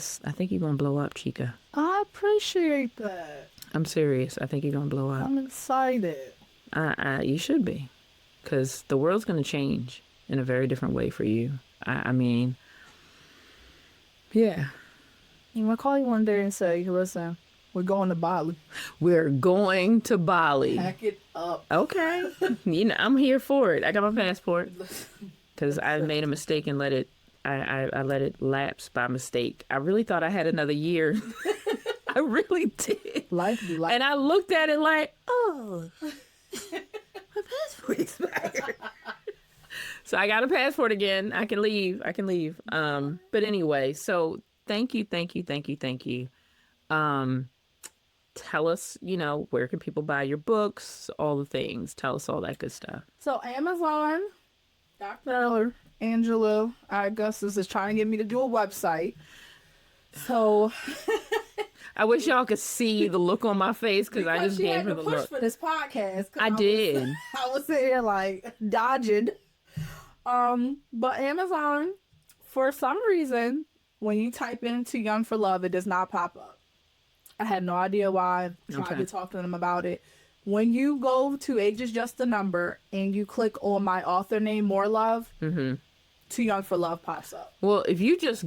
Speaker 3: you're gonna blow up, Chica.
Speaker 4: I appreciate that.
Speaker 3: I'm serious. I think you're gonna blow up.
Speaker 4: I'm excited.
Speaker 3: You should be, because the world's gonna change in a very different way for you. I mean, yeah.
Speaker 4: I'm gonna call you one day and say, listen, we're going to Bali.
Speaker 3: We're going to Bali.
Speaker 4: Pack it up.
Speaker 3: Okay. You know, I'm here for it. I got my passport, because I made a mistake and let it lapse by mistake. I really thought I had another year. I really did.
Speaker 4: Life be like.
Speaker 3: And I looked at it like, oh, my passport expired. So I got a passport again. I can leave. But anyway, so thank you. Tell us, you know, where can people buy your books, all the things. Tell us all that good stuff.
Speaker 4: So Amazon, Dr. Angela Augustus is trying to get me to do a website. So
Speaker 3: I wish y'all could see the look on my face, because I just gave her the look.
Speaker 4: For this podcast,
Speaker 3: I did.
Speaker 4: I was there like dodging. But Amazon, for some reason, when you type into Young for Love, it does not pop up. I had no idea why. I tried to talk to them about it. When you go to Age is Just a Number and you click on my author name, Mor Love, Too Young for Love pops up.
Speaker 3: Well, if you just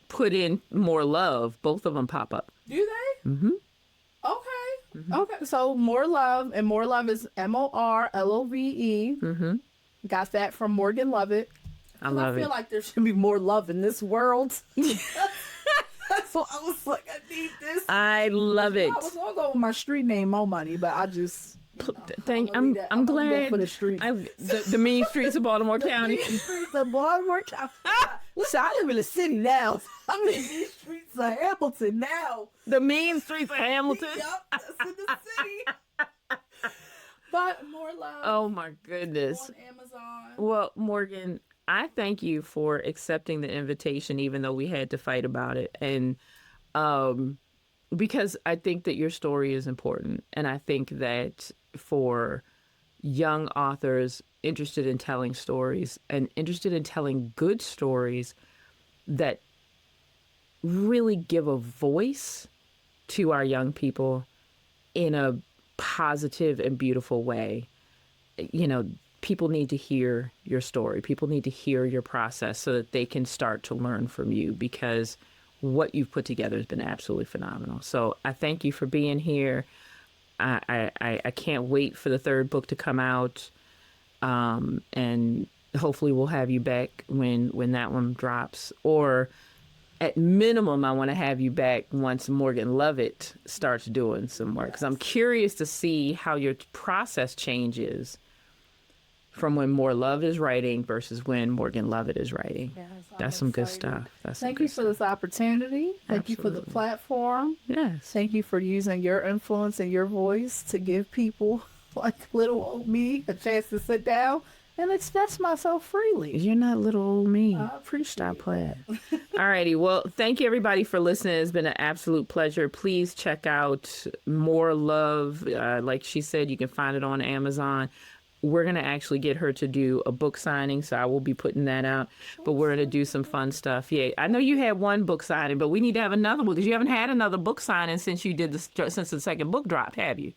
Speaker 3: put in Mor Love, both of them pop up.
Speaker 4: Do they? Okay. Okay. So Mor Love, and Mor Love is MORLOVE. Got that from Morgan Lovett.
Speaker 3: I love
Speaker 4: I
Speaker 3: it.
Speaker 4: feel like there should be more love in this world. So I was like, I need this.
Speaker 3: I love it.
Speaker 4: I was gonna go with my street name, Mo Money, but I just
Speaker 3: I'm
Speaker 4: I'm
Speaker 3: glad
Speaker 4: for the street.
Speaker 3: the mean streets of Baltimore County.
Speaker 4: The Baltimore County. Listen, I live in the city now. I'm in these streets of Hamilton now.
Speaker 3: The mean streets of Hamilton.
Speaker 4: Yup, that's in the city. But More Love
Speaker 3: Oh my goodness.
Speaker 4: on Amazon.
Speaker 3: Well, Morgan, I thank you for accepting the invitation, even though we had to fight about it. And because I think that your story is important. And I think that for young authors interested in telling stories and interested in telling good stories that really give a voice to our young people in a positive and beautiful way, you know, people need to hear your story. People need to hear your process so that they can start to learn from you, because what you've put together has been absolutely phenomenal. So I thank you for being here. I can't wait for the third book to come out. And hopefully we'll have you back when that one drops. Or at minimum, I want to have you back once Morgan Lovett starts doing some work. Because I'm curious to see how your process changes from when Mor Love is writing versus when Morgan Lovett is writing.
Speaker 4: Yes,
Speaker 3: That's some good stuff.
Speaker 4: Thank you for this opportunity. Thank you for the platform.
Speaker 3: Yes.
Speaker 4: Thank you for using your influence and your voice to give people like little old me a chance to sit down and express myself freely.
Speaker 3: You're not little old me.
Speaker 4: I appreciate
Speaker 3: Stop playing. All righty. Well, thank you, everybody, for listening. It's been an absolute pleasure. Please check out Mor Love. Like she said, you can find it on Amazon. We're going to actually get her to do a book signing, so I will be putting that out. But we're going to do some fun stuff. Yeah, I know you had one book signing, but we need to have another one because you haven't had another book signing since you did since the second book dropped, have you?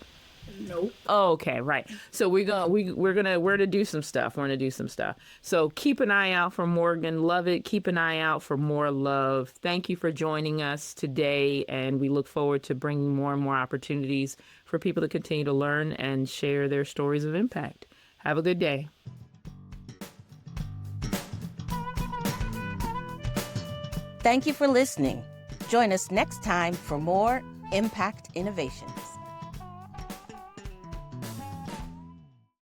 Speaker 4: Nope.
Speaker 3: Oh, okay, right. So we're gonna do some stuff. We're gonna do some stuff. So keep an eye out for Morgan Lovett. Keep an eye out for Mor Love. Thank you for joining us today, and we look forward to bringing more and more opportunities for people to continue to learn and share their stories of impact. Have a good day.
Speaker 1: Thank you for listening. Join us next time for more Impact Innovations.